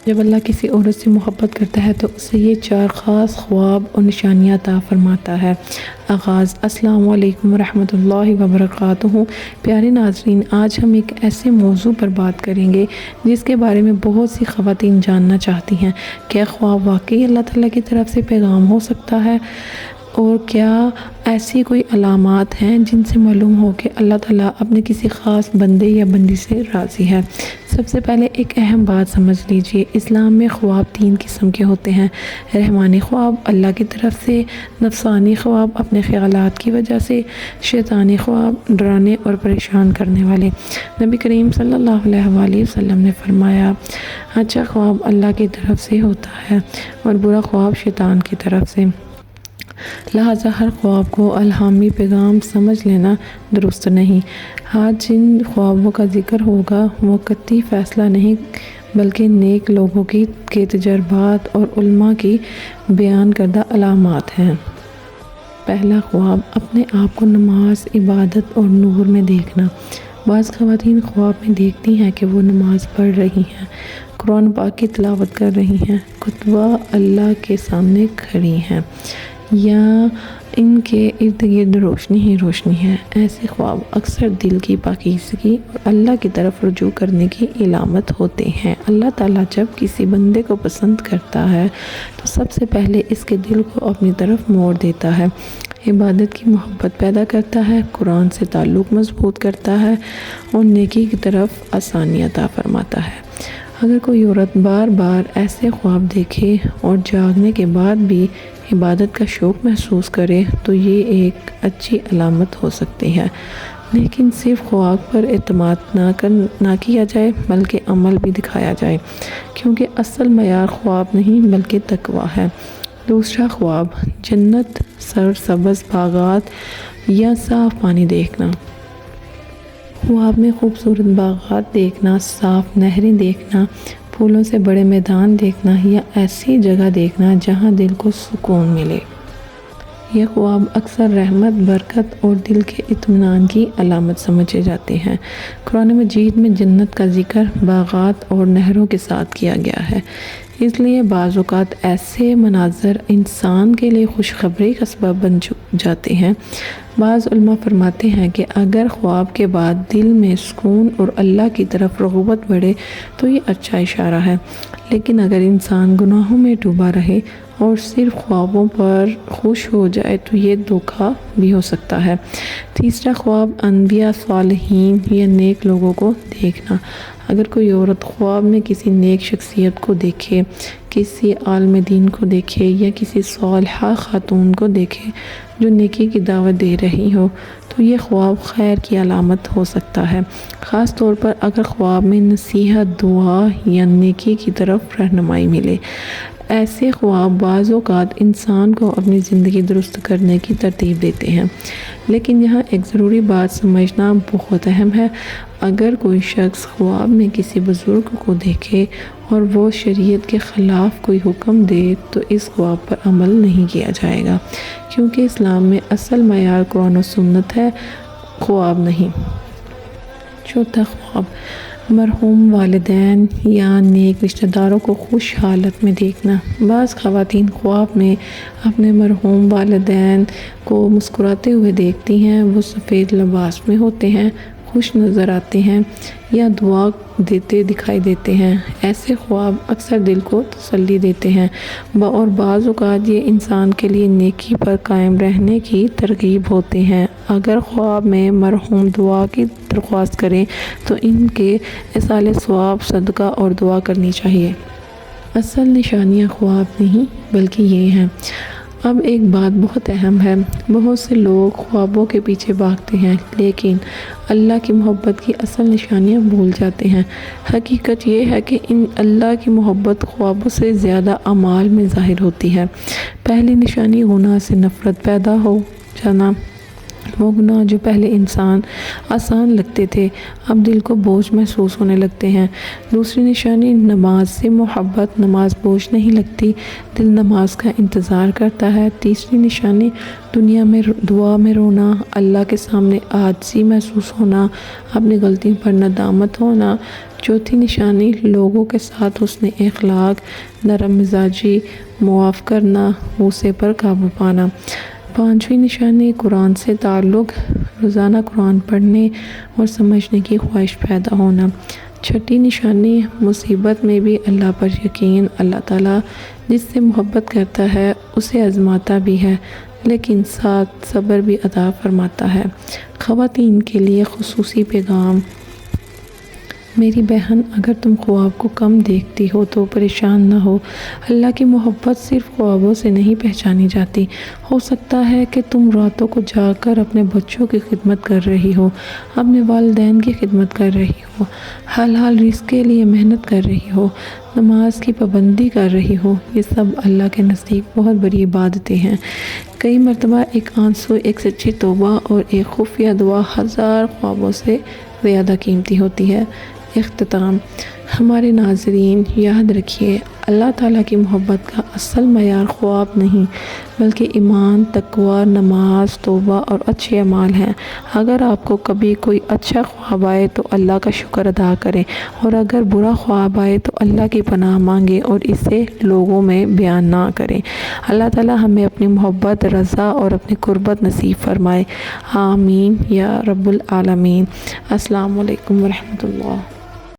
جب اللہ کسی عورت سے محبت کرتا ہے تو اسے یہ 4 خاص خواب اور نشانیاں عطا فرماتا ہے۔ آغاز۔ السلام علیکم ورحمۃ اللہ وبرکاتہ۔ پیارے ناظرین، آج ہم ایک ایسے موضوع پر بات کریں گے جس کے بارے میں بہت سی خواتین جاننا چاہتی ہیں۔ کیا خواب واقعی اللہ تعالیٰ کی طرف سے پیغام ہو سکتا ہے؟ اور کیا ایسی کوئی علامات ہیں جن سے معلوم ہو کہ اللہ تعالیٰ اپنے کسی خاص بندے یا بندی سے راضی ہے؟ سب سے پہلے ایک اہم بات سمجھ لیجئے، اسلام میں خواب 3 قسم کے ہوتے ہیں: رحمانی خواب اللہ کی طرف سے، نفسانی خواب اپنے خیالات کی وجہ سے، شیطانی خواب ڈرانے اور پریشان کرنے والے۔ نبی کریم صلی اللہ علیہ وآلہ وسلم نے فرمایا، اچھا خواب اللہ کی طرف سے ہوتا ہے اور برا خواب شیطان کی طرف سے، لہٰذا ہر خواب کو الہامی پیغام سمجھ لینا درست نہیں۔ آج جن خوابوں کا ذکر ہوگا وہ قطعی فیصلہ نہیں بلکہ نیک لوگوں کے تجربات اور علماء کی بیان کردہ علامات ہیں۔ پہلا خواب، اپنے آپ کو نماز، عبادت اور نور میں دیکھنا۔ بعض خواتین خواب میں دیکھتی ہیں کہ وہ نماز پڑھ رہی ہیں، قرآن پاک کی تلاوت کر رہی ہیں، خطبہ اللہ کے سامنے کھڑی ہیں، یا ان کے ارد گرد روشنی ہی روشنی ہے۔ ایسے خواب اکثر دل کی پاکیزگی اور اللہ کی طرف رجوع کرنے کی علامت ہوتے ہیں۔ اللہ تعالیٰ جب کسی بندے کو پسند کرتا ہے تو سب سے پہلے اس کے دل کو اپنی طرف موڑ دیتا ہے، عبادت کی محبت پیدا کرتا ہے، قرآن سے تعلق مضبوط کرتا ہے اور نیکی کی طرف آسانی عطا فرماتا ہے۔ اگر کوئی عورت بار بار ایسے خواب دیکھے اور جاگنے کے بعد بھی عبادت کا شوق محسوس کرے تو یہ ایک اچھی علامت ہو سکتی ہے۔ لیکن صرف خواب پر اعتماد نہ کیا جائے بلکہ عمل بھی دکھایا جائے، کیونکہ اصل معیار خواب نہیں بلکہ تقویٰ ہے۔ دوسرا خواب، جنت، سرسبز باغات یا صاف پانی دیکھنا۔ خواب میں خوبصورت باغات دیکھنا، صاف نہریں دیکھنا، پھولوں سے بڑے میدان دیکھنا یا ایسی جگہ دیکھنا جہاں دل کو سکون ملے۔ یہ خواب اکثر رحمت، برکت اور دل کے اطمینان کی علامت سمجھے جاتے ہیں۔ قرآن مجید میں جنت کا ذکر باغات اور نہروں کے ساتھ کیا گیا ہے، اس لیے بعض اوقات ایسے مناظر انسان کے لیے خوشخبری کا سبب بن جاتے ہیں۔ بعض علماء فرماتے ہیں کہ اگر خواب کے بعد دل میں سکون اور اللہ کی طرف رغبت بڑھے تو یہ اچھا اشارہ ہے، لیکن اگر انسان گناہوں میں ڈوبا رہے اور صرف خوابوں پر خوش ہو جائے تو یہ دھوکہ بھی ہو سکتا ہے۔ تیسرا خواب، انبیاء، صالحین یا نیک لوگوں کو دیکھنا۔ اگر کوئی عورت خواب میں کسی نیک شخصیت کو دیکھے، کسی عالم دین کو دیکھے یا کسی صالحہ خاتون کو دیکھے جو نیکی کی دعوت دے رہی ہو تو یہ خواب خیر کی علامت ہو سکتا ہے، خاص طور پر اگر خواب میں نصیحت، دعا یا نیکی کی طرف رہنمائی ملے۔ ایسے خواب بعض اوقات انسان کو اپنی زندگی درست کرنے کی ترتیب دیتے ہیں، لیکن یہاں ایک ضروری بات سمجھنا بہت اہم ہے۔ اگر کوئی شخص خواب میں کسی بزرگ کو دیکھے اور وہ شریعت کے خلاف کوئی حکم دے تو اس خواب پر عمل نہیں کیا جائے گا، کیونکہ اسلام میں اصل معیار قرآن و سنت ہے، خواب نہیں۔ چوتھا خواب، مرحوم والدین یا نیک رشتہ داروں کو خوش حالت میں دیکھنا۔ بعض خواتین خواب میں اپنے مرحوم والدین کو مسکراتے ہوئے دیکھتی ہیں، وہ سفید لباس میں ہوتے ہیں، خوش نظر آتے ہیں یا دعا دیتے دکھائی دیتے ہیں۔ ایسے خواب اکثر دل کو تسلی دیتے ہیں اور بعض اوقات یہ انسان کے لیے نیکی پر قائم رہنے کی ترغیب ہوتے ہیں۔ اگر خواب میں مرحوم دعا کی درخواست کریں تو ان کے ایصال ثواب، صدقہ اور دعا کرنی چاہیے۔ اصل نشانیاں خواب نہیں بلکہ یہ ہیں۔ اب ایک بات بہت اہم ہے، بہت سے لوگ خوابوں کے پیچھے بھاگتے ہیں لیکن اللہ کی محبت کی اصل نشانیاں بھول جاتے ہیں۔ حقیقت یہ ہے کہ ان اللہ کی محبت خوابوں سے زیادہ اعمال میں ظاہر ہوتی ہے۔ پہلی نشانی، گناہ سے نفرت پیدا ہو جانا۔ وہ گناہ جو پہلے آسان لگتے تھے اب دل کو بوجھ محسوس ہونے لگتے ہیں۔ دوسری نشانی، نماز سے محبت، نماز بوجھ نہیں لگتی، دل نماز کا انتظار کرتا ہے۔ تیسری نشانی، دعا میں رونا، اللہ کے سامنے عاجزی محسوس ہونا، اپنی غلطیوں پر ندامت ہونا۔ چوتھی نشانی لوگوں کے ساتھ حسن اخلاق، نرم مزاجی، معاف کرنا، غصے پر قابو پانا۔ پانچویں نشانی قرآن سے تعلق، روزانہ قرآن پڑھنے اور سمجھنے کی خواہش پیدا ہونا۔ چھٹی نشانی مصیبت میں بھی اللہ پر یقین، اللہ تعالیٰ جس سے محبت کرتا ہے اسے آزماتا بھی ہے لیکن ساتھ صبر بھی عطا فرماتا ہے۔ خواتین کے لیے خصوصی پیغام: میری بہن، اگر تم خواب کو کم دیکھتی ہو تو پریشان نہ ہو۔ اللہ کی محبت صرف خوابوں سے نہیں پہچانی جاتی۔ ہو سکتا ہے کہ تم راتوں کو جاگ کر اپنے بچوں کی خدمت کر رہی ہو، اپنے والدین کی خدمت کر رہی ہو، حلال رزق کے لیے محنت کر رہی ہو، نماز کی پابندی کر رہی ہو۔ یہ سب اللہ کے نزدیک بہت بڑی عبادتیں ہیں۔ کئی مرتبہ ایک آنسو، ایک سچی توبہ اور ایک خفیہ دعا ہزار خوابوں سے زیادہ قیمتی ہوتی ہے۔ اختتام: ہمارے ناظرین، یاد رکھیے، اللہ تعالیٰ کی محبت کا اصل معیار خواب نہیں بلکہ ایمان، تقوی، نماز، توبہ اور اچھے اعمال ہیں۔ اگر آپ کو کبھی کوئی اچھا خواب آئے تو اللہ کا شکر ادا کریں، اور اگر برا خواب آئے تو اللہ کی پناہ مانگیں اور اسے لوگوں میں بیان نہ کریں۔ اللہ تعالیٰ ہمیں اپنی محبت، رضا اور اپنی قربت نصیب فرمائے۔ آمین یا رب العالمین۔ السلام علیکم ورحمۃ اللہ۔